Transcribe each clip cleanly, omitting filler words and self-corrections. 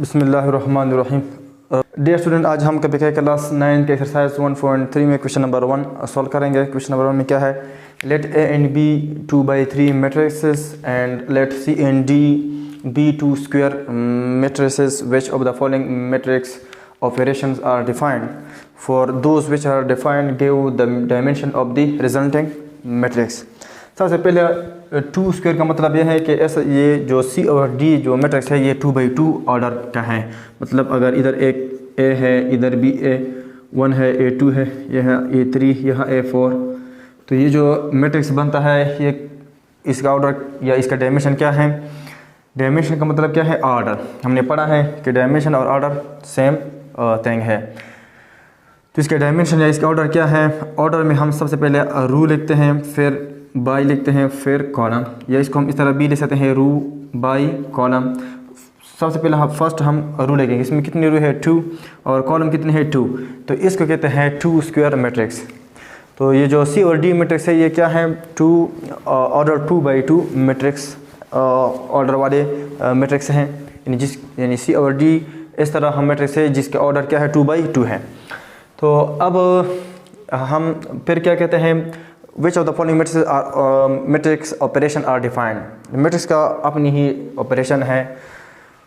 बिस्मिल्लाहिर्रहमानिर्रहीम। Dear student, आज हम कभी क्लास 9 के एक्सरसाइज 1.3 में क्वेश्चन नंबर 1 सॉल्व करेंगे। क्वेश्चन नंबर 1 में क्या है, let A and B 2/3 matrices and let C and D be 2 square matrices which of the following matrix operations are defined for those which are defined give the dimension of the resulting matrix. सबसे पहले 2 square का मतलब यह है कि ऐसा ये जो सी और डी जो मैट्रिक्स है ये 2/2 ऑर्डर का है। मतलब अगर इधर एक ए है, इधर भी A1 है, A2 है, यह A3, यह A4, तो ये जो मैट्रिक्स बनता है ये इसका ऑर्डर या इसका डायमेंशन क्या है। डायमेंशन का मतलब क्या है, ऑर्डर। हमने पढ़ा है कि डायमेंशन और ऑर्डर सेम थिंग है। तो इसका डायमेंशन या इसका ऑर्डर क्या है। ऑर्डर में हम सबसे पहले रू लिखते हैं, फिर बाई लिखते हैं, फिर कॉलम, या इसको हम इस तरह भी लिख सकते हैं, रू बाई कॉलम। सबसे पहले हम फर्स्ट हम रू लेंगे, इसमें कितनी रू है 2 और कॉलम कितने हैं 2, तो इसको कहते हैं 2 स्क्वायर मैट्रिक्स। तो ये जो सी और डी मैट्रिक्स है ये क्या है, ऑर्डर 2/2 मैट्रिक्स ऑर्डर वाले मैट्रिक्स हैं। यानी सी और डी इस तरह हम मैट्रिक्स है जिसका ऑर्डर क्या है 2/2 है। तो अब हम फिर क्या कहते हैं, which of the following matrix operation are defined. Matrix का अपनी ही ऑपरेशन है,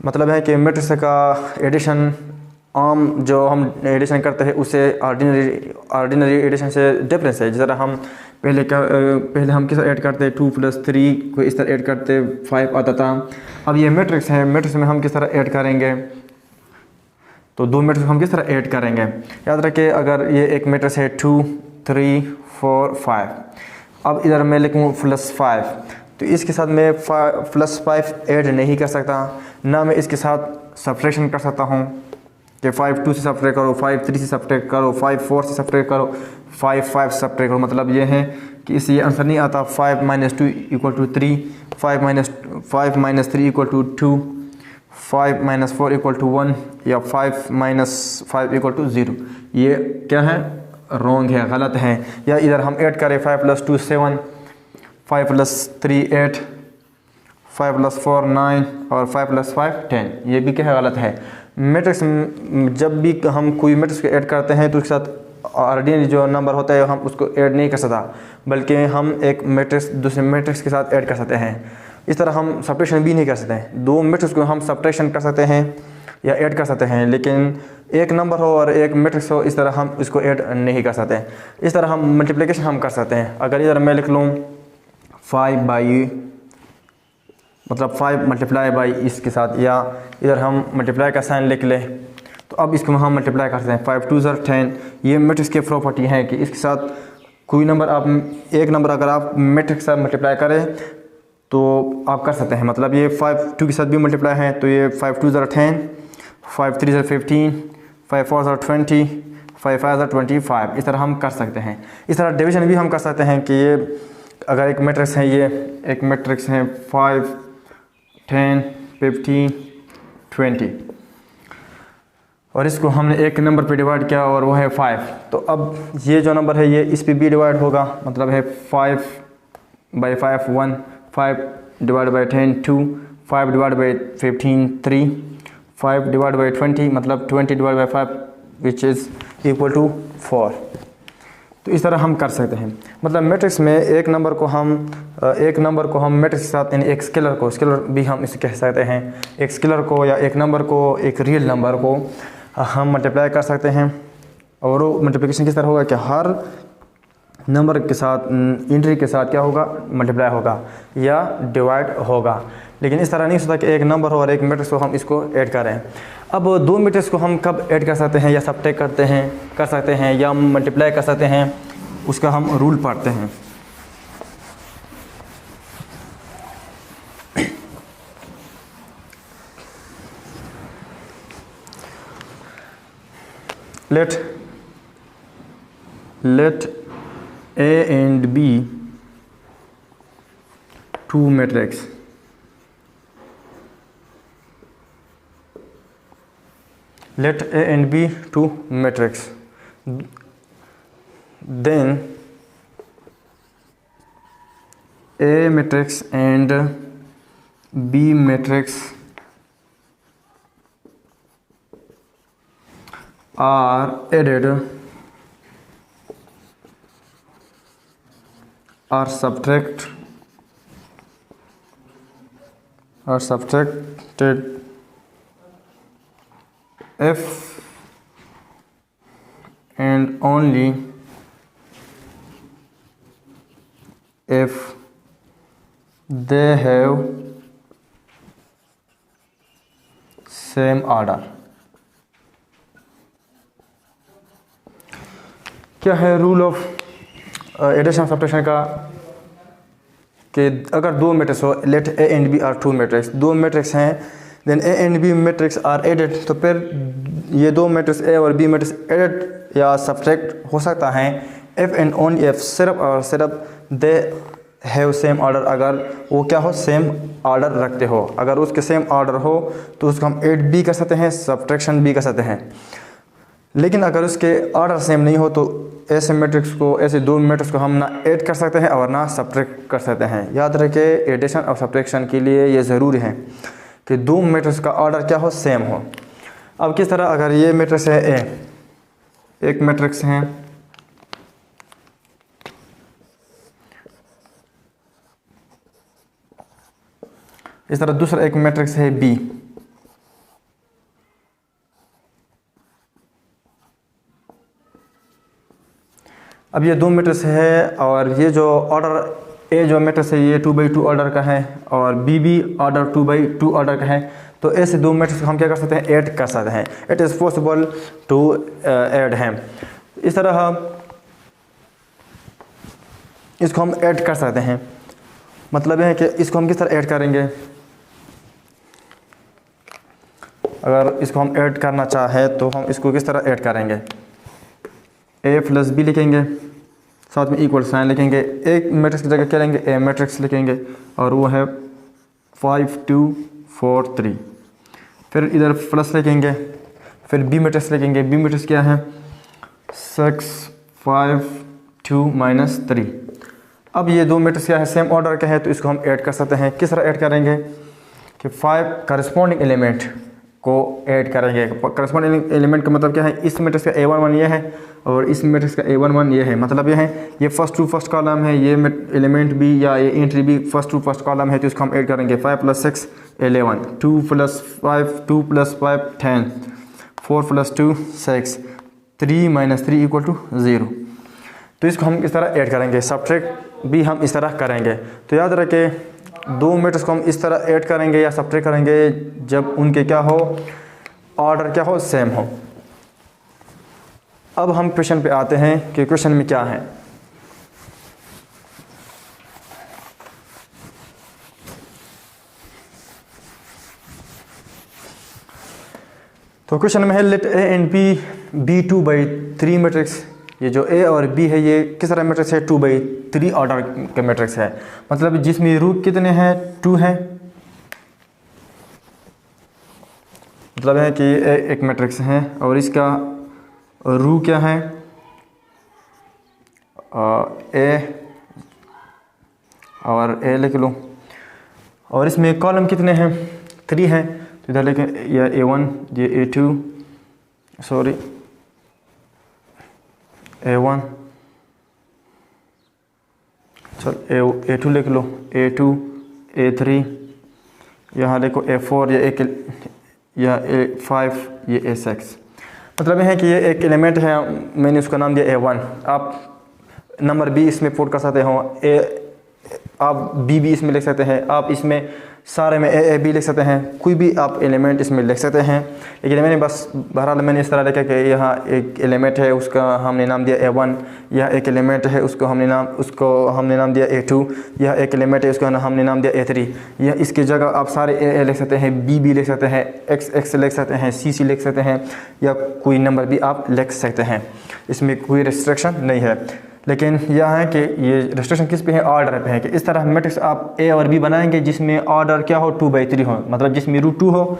मतलब है कि मैट्रिक्स का एडिशन आम जो हम एडिशन करते हैं उससे ऑर्डिनरी एडिशन से डिफरेंस है। जिस तरह हम पहले हम किस ऐड करते 2 + 3 को इस तरह ऐड करते 5 आता था। अब ये मैट्रिक्स है, मैट्रिक्स में हम किस तरह ऐड करेंगे, तो 2 मैट्रिक्स हम किस तरह ऐड करेंगे। याद रखिए, अगर ये एक मैट्रिक्स है 2 3 4 5, अब इधर मैं लिखूँ +5, तो इसके साथ मैं +5 ऐड नहीं कर सकता, ना मैं इसके साथ सब्ट्रैक्शन कर सकता हूँ कि 5 2 से सब्ट्रैक्ट करो, 5 3 से सब्ट्रैक्ट करो, 5 4 से सब्ट्रैक्ट करो, 5 5 सब्ट्रैक्ट करो। मतलब ये है कि इससे ये आंसर नहीं आता 5 - 2 = 3, 5 - 3 = 2, 5 - 4 = 1, या 5 - 5 = 0। ये क्या है, रॉन्ग है, गलत है। या इधर हम ऐड करें 5 + 2 7, 5 + 3 8, 5 + 4 9 और 5 + 5 10, ये भी क्या है, गलत है। मैट्रिक्स जब भी हम कोई मैट्रिक्स को ऐड करते हैं तो उसके साथ ऑर्डिनरी जो नंबर होता है हम उसको ऐड नहीं कर सकता, बल्कि हम एक मैट्रिक्स दूसरे मैट्रिक्स के साथ ऐड कर सकते हैं। इस तरह हम सब्ट्रैक्शन भी नहीं कर सकते हैं। 2 मैट्रिक्स को हम सब्ट्रैक्शन कर सकते हैं या ऐड कर सकते हैं, लेकिन एक नंबर हो और एक मैट्रिक्स हो इस तरह हम इसको ऐड नहीं कर सकते। इस तरह हम मल्टीप्लिकेशन हम कर सकते हैं। अगर इधर मैं लिख लूँ 5 × इसके साथ, या इधर हम मल्टीप्लाई का साइन लिख लें, तो अब इसको हम मल्टीप्लाई कर सकते हैं। 5 2 = 10। ये मैट्रिक्स की प्रॉपर्टी है कि इसके साथ कोई नंबर एक नंबर अगर आप मैट्रिक्स के साथ मल्टीप्लाई करें तो आप कर सकते हैं। मतलब ये 5 2 के साथ भी मल्टीप्लाई है, तो ये 5 2 = 10, 5 3 = 15, 5 4 = 20, 5 5 = 25। इस तरह हम कर सकते हैं। इस तरह डिवीजन भी हम कर सकते हैं कि ये अगर एक मैट्रिक्स है, ये एक मैट्रिक्स है 5 10 15 20, और इसको हमने एक नंबर पे डिवाइड किया और वो है 5, तो अब ये जो नंबर है ये इस पे भी डिवाइड होगा। मतलब है 5/5 1, 5/10 2, 5/15 3, 5/20 मतलब 20/5 विच इज़ इक्वल टू 4। तो इस तरह हम कर सकते हैं। मतलब मैट्रिक्स में एक नंबर को हम मैट्रिक्स के साथ, यानी एक स्केलर भी हम इसे कह सकते हैं। एक स्केलर को या एक नंबर को, एक रियल नंबर को हम मल्टीप्लाई कर सकते हैं, और वो मल्टीप्लिकेशन किस तरह होगा कि हर नंबर के साथ इंट्री के साथ क्या होगा, मल्टीप्लाई होगा या डिवाइड होगा। लेकिन इस तरह नहीं होता कि एक नंबर हो और एक मैट्रिक्स को हम इसको ऐड करें। अब 2 मैट्रिक्स को हम कब ऐड कर सकते हैं, या सब्ट्रैक्ट कर सकते हैं, या मल्टीप्लाई कर सकते हैं, उसका हम रूल पढ़ते हैं। let A and B 2 matrix, let A and B 2 matrix, then A matrix and B matrix are added or subtracted if and only if they have same order। क्या है रूल ऑफ एडिशन सब्ट्रैक्शन का कि अगर दो matrix हो, let A and B are two matrix, दो matrix हैं, then A and B matrix are added, तो फिर ये दो मैट्रिक्स ए और बी मैट्रिक्स एडेड या सब्ट्रैक्ट हो सकता है इफ़ एंड ओनली इफ, सिर्फ और सिर्फ दे हैव सेम ऑर्डर, अगर वो क्या हो, सेम ऑर्डर रखते हो। अगर उसके सेम ऑर्डर हो तो उसको हम ऐड भी कर सकते हैं, सब्ट्रैक्शन भी कर सकते हैं। लेकिन अगर उसके ऑर्डर सेम नहीं हो तो ऐसे मैट्रिक्स को, ऐसे दो मैट्रिक्स को हम ना ऐड कर सकते हैं और ना सब्ट्रैक्ट कर सकते हैं। याद रखें, एडिशन और सब्ट्रैक्शन के लिए ये ज़रूरी है कि दो मैट्रिक्स का ऑर्डर क्या हो, सेम हो। अब किस तरह, अगर ये मैट्रिक्स है ए, एक मैट्रिक्स है, इस तरह दूसरा एक मैट्रिक्स है बी, अब ये दो मैट्रिक्स है और ये जो ऑर्डर ए जो मैट्रिक्स है ये 2/2 ऑर्डर का है और बी भी ऑर्डर 2/2 ऑर्डर का है, तो ऐसे दो मैट्रिक्स हम क्या कर सकते हैं, ऐड कर सकते हैं। It is possible to add है। इस तरह इसको हम ऐड कर सकते हैं। मतलब है कि इसको हम किस तरह ऐड करेंगे, अगर इसको हम ऐड करना चाहें तो हम इसको किस तरह ऐड करेंगे, ए प्लस बी लिखेंगे, साथ में इक्वल साइन लिखेंगे, एक मैट्रिक्स की जगह क्या लेंगे, ए मैट्रिक्स लिखेंगे और वो है 5 2 4 3, फिर इधर प्लस लिखेंगे, फिर बी मैट्रिक्स लिखेंगे, बी मैट्रिक्स क्या है 6 5 2 -3। अब ये दो मैट्रिक्स क्या है, सेम ऑर्डर का है, तो इसको हम ऐड कर सकते हैं। किस तरह ऐड करेंगे कि 5 करस्पॉन्डिंग एलिमेंट को ऐड करेंगे। करस्पॉन्डिंग एलिमेंट का मतलब क्या है, इस मैट्रिक्स का A11 ये है और इस मैट्रिक्स का A11 ये है। मतलब ये है, ये फर्स्ट टू फर्स्ट कॉलम है, ये एलिमेंट भी या ये एंट्री भी फर्स्ट टू फर्स्ट कॉलम है, तो इसको हम ऐड करेंगे। 5 + 6 11, 2 + 5 2 + 5 10, 4 + 2 6, 3 - 3 = 0। तो इसको हम इस तरह ऐड करेंगे। सब्ट्रैक्ट भी हम इस तरह करेंगे। तो याद रखें, दो मैट्रिक्स को हम इस तरह ऐड करेंगे या सब्ट्रैक्ट करेंगे जब उनके क्या हो, ऑर्डर क्या हो, सेम हो। अब हम क्वेश्चन पे आते हैं कि क्वेश्चन में क्या है। तो क्वेश्चन में है let A and B be 2/3 matrix. ये जो ए और बी है ये किस तरह मैट्रिक्स है, 2/3 ऑर्डर का मैट्रिक्स है। मतलब जिसमें रूट कितने हैं, 2 है। मतलब है कि एक मैट्रिक्स है और इसका रू क्या है, ए और ए लिख लो, और इसमें कॉलम कितने हैं, 3 हैं। तो इधर लिखें यह A1, ये A2, सॉरी A1, चल A2 लिख लो, A2 A3, यहाँ लिखो A4, या A5, ये A6। मतलब है कि ये एक एलिमेंट है, मैंने उसका नाम दिया A1। आप नंबर बी इसमें पुट कर सकते हो, आप बी इसमें लिख सकते हैं, आप इसमें सारे में ए बी लिख सकते हैं, कोई भी आप एलिमेंट इसमें लिख सकते हैं। लेकिन मैंने बस बहरहाल मैंने इस तरह लिखा कि यहाँ एक एलिमेंट है, उसका हमने नाम दिया A1, यह एक एलिमेंट है, उसको हमने नाम दिया A2, यह एक एलिमेंट है, उसका हमने नाम दिया A3। यह इसकी जगह आप सारे ए लिख सकते हैं, बी लिख सकते हैं, एक्स लिख सकते हैं, सी लिख सकते हैं, या कोई नंबर भी आप लिख सकते हैं। इसमें कोई रिस्ट्रिक्शन नहीं है। लेकिन यह है कि ये रिस्ट्रिक्शन किस पे है, ऑर्डर पे है कि इस तरह मैट्रिक्स आप ए और बी बनाएंगे जिसमें ऑर्डर क्या हो, 2/3 हो। मतलब जिसमें रूट 2 हो,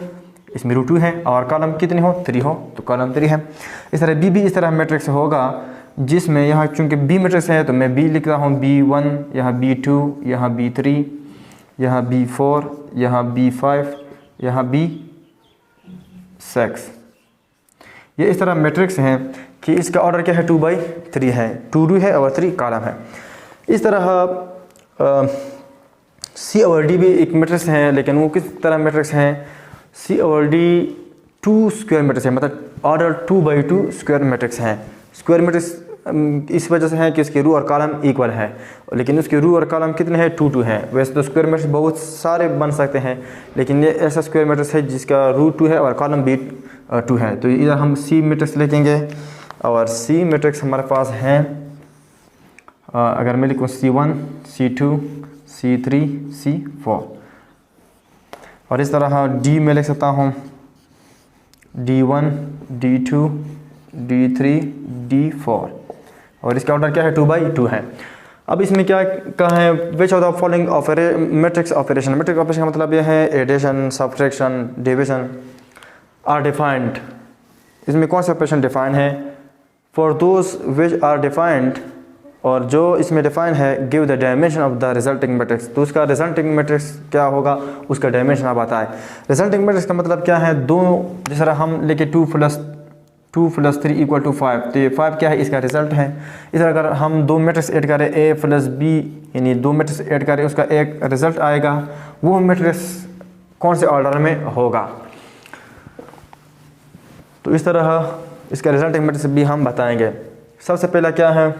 इसमें रूट 2 है, और कॉलम कितने हो, 3 हो, तो कॉलम 3 है। इस तरह बी भी इस तरह मैट्रिक्स होगा जिसमें यहाँ चूँकि बी मैट्रिक्स है तो मैं बी लिख रहा हूँ, B1, यहाँ B2, यहाँ B3, यहाँ B4, यहाँ B5, यहाँ B6। ये इस तरह मैट्रिक्स हैं कि इसका ऑर्डर क्या है 2/3 है, 2 है और 3 कॉलम है। इस तरह सी और डी भी एक मैट्रिक्स हैं, लेकिन वो किस तरह मैट्रिक्स हैं, सी और डी 2 स्क्वायर मैट्रिक्स है, मतलब ऑर्डर 2/2 स्क्वायर मैट्रिक्स हैं। स्क्वायर मैट्रिक्स इस वजह से है कि उसके रू और कॉलम इक्वल है, लेकिन उसके रू और कॉलम कितने हैं 2 हैं। वैसे तो स्क्वायर मैट्रिक्स बहुत सारे बन सकते हैं, लेकिन ये ऐसा स्क्वायर मैट्रिक्स है जिसका रू 2 है और कॉलम भी 2 है। तो इधर हम सी मैट्रिक्स लिखेंगे और सी मैट्रिक्स हमारे पास हैं, अगर मैं लिखूँ C1 C2 C3 C4, और इस तरह D में लिख सकता हूँ D1 D2 D3 D4, और इसका ऑर्डर क्या है 2/2 है। अब इसमें क्या कहा है, which of the following matrix operation, matrix operation का मतलब यह है addition, subtraction, division are defined. इसमें कौन से ऑपरेशन डिफाइन है, for those which are defined, और जो इसमें डिफाइन है give the dimension of the resulting matrix. तो उसका रिजल्टिंग मैट्रिक्स क्या होगा, उसका डायमेंशन आप बताएं। रिजल्टिंग मैट्रिक्स का मतलब क्या है, दो जिस तरह हम लेके 2 + 3 = 5, तो ये 5 क्या है, इसका रिजल्ट है। इस तरह अगर हम 2 मैट्रिक्स ऐड करें A + B, यानी 2 मैट्रिक्स ऐड करें उसका एक रिजल्ट आएगा, वो मैट्रिक्स कौन से ऑर्डर में होगा। तो इस तरह इसका रिजल्टिंग मैट्रिक्स भी हम बताएंगे। सबसे पहला क्या है,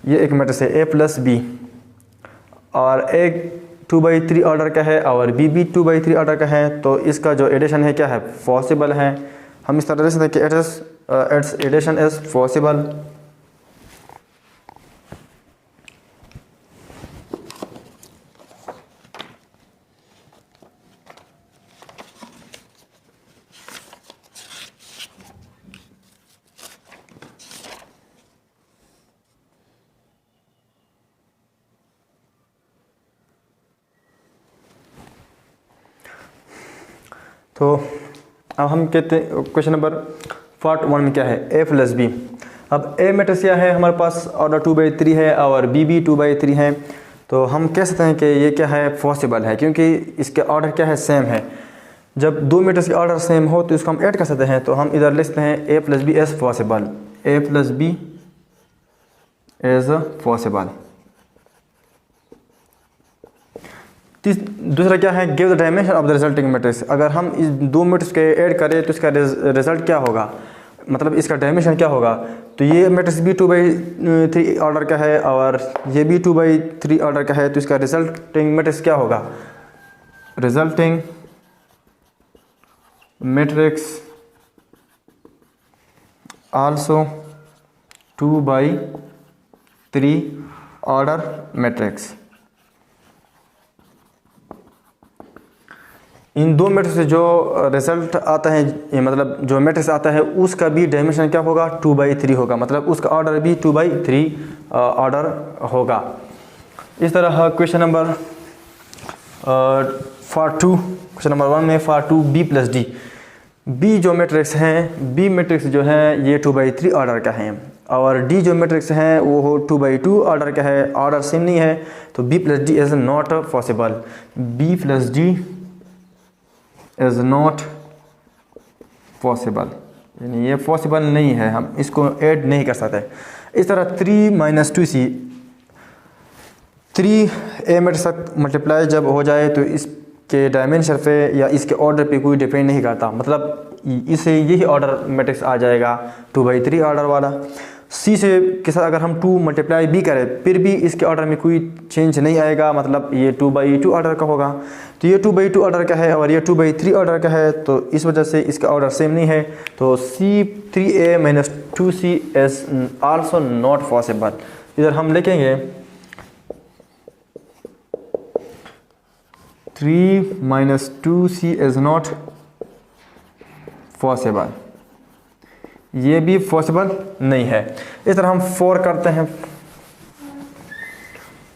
ये एक मैट्रिक्स है A + B, और एक 2/3 ऑर्डर का है और B भी 2/3 ऑर्डर का है, तो इसका जो एडिशन है क्या है, पॉसिबल है। हम इस तरह लिख सकते हैं कि इट्स एडिशन इज पॉसिबल। तो अब हम कहते हैं क्वेश्चन नंबर पार्ट 1 में क्या है, A + B। अब A मैट्रिक्स क्या है, हमारे पास ऑर्डर 2/3 है और B भी 2/3 है, तो हम कह सकते हैं कि ये क्या है, पॉसिबल है, क्योंकि इसके ऑर्डर क्या है, सेम है। जब 2 मैट्रिक्स के ऑर्डर सेम हो तो इसको हम ऐड कर सकते हैं, तो हम इधर लिखते हैं A + B is possible, A + B is possible. दूसरा क्या है, give the dimension of the resulting matrix. अगर हम इस 2 मैट्रिक्स के ऐड करें तो इसका रिजल्ट क्या होगा, मतलब इसका डायमेंशन क्या होगा। तो ये मैट्रिक्स भी 2/3 ऑर्डर का है और ये भी 2/3 ऑर्डर का है, तो इसका रिजल्टिंग मैट्रिक्स क्या होगा, resulting matrix also 2/3 order matrix. इन 2 मैट्रिक्स से जो रिजल्ट आता है, मतलब जो मैट्रिक्स आता है उसका भी डायमेंशन क्या होगा, 2/3 होगा, मतलब उसका ऑर्डर भी 2/3 ऑर्डर होगा। इस तरह question number part 2, question number 1 में पार्ट 2 B + D। B जो मैट्रिक्स हैं, B मैट्रिक्स जो है ये 2/3 ऑर्डर का है, और D जो मैट्रिक्स हैं वो 2/2 ऑर्डर का है, ऑर्डर सेम नहीं है, तो B + D is not possible. B + D is not possible, यानी ये पॉसिबल नहीं है, हम इसको ऐड नहीं कर सकते। इस तरह 3 - 2C, 3A मैट्रिक्स मल्टीप्लाई जब हो जाए तो इसके डायमेंशन पे या इसके ऑर्डर पे कोई डिपेंड नहीं करता, मतलब इससे यही ऑर्डर मैट्रिक्स आ जाएगा 2/3 ऑर्डर वाला। C से के साथ अगर हम 2 × B करें फिर भी इसके ऑर्डर में कोई चेंज नहीं आएगा, मतलब ये 2/2 ऑर्डर का होगा। तो ये 2/2 ऑर्डर का है और ये 2/3 ऑर्डर का है, तो इस वजह से इसका ऑर्डर सेम नहीं है, तो C 3A - 2C is also not possible. इधर हम लिखेंगे 3 - 2C इज़ नॉट पॉसिबल, ये भी पॉसिबल नहीं है। इस तरह हम 4 करते हैं।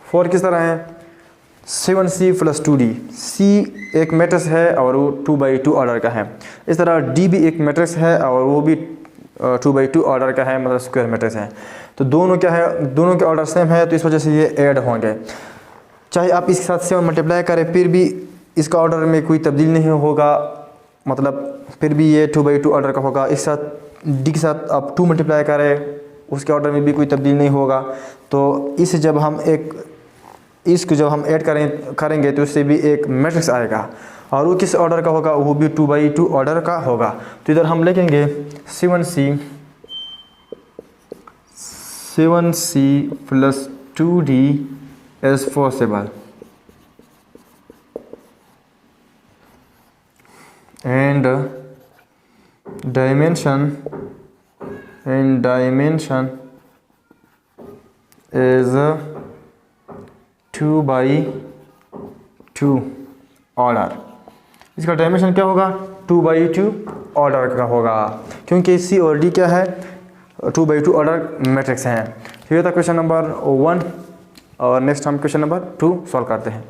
4 किस तरह है, 7C + 2D। C एक मैट्रिक्स है और वो 2/2 ऑर्डर का है। इस तरह D भी एक मैट्रिक्स है और वो भी 2/2 ऑर्डर का है, मतलब स्क्वायर मैट्रिक्स है। तो दोनों क्या है, दोनों के ऑर्डर सेम है, तो इस वजह से ये ऐड होंगे। चाहे आप इसके साथ 7 मल्टीप्लाई करें फिर भी इसका ऑर्डर में कोई तब्दील नहीं होगा, मतलब फिर भी ये 2/2 ऑर्डर का होगा। इस साथ डी के साथ आप 2 मल्टीप्लाई करें, उसके ऑर्डर में भी कोई तब्दील नहीं होगा। तो इस जब हम इसको जब हम ऐड करेंगे तो इससे भी एक मैट्रिक्स आएगा, और वो किस ऑर्डर का होगा, वो भी 2/2 ऑर्डर का होगा। तो इधर हम लिखेंगे 7c plus 2d is possible, and dimension is 2/2 order. इसका डायमेंशन क्या होगा, 2/2 ऑर्डर का होगा, क्योंकि सी और डी क्या है, 2/2 ऑर्डर मैट्रिक्स हैं। तो ये था क्वेश्चन नंबर 1, और नेक्स्ट हम क्वेश्चन नंबर 2 सॉल्व करते हैं।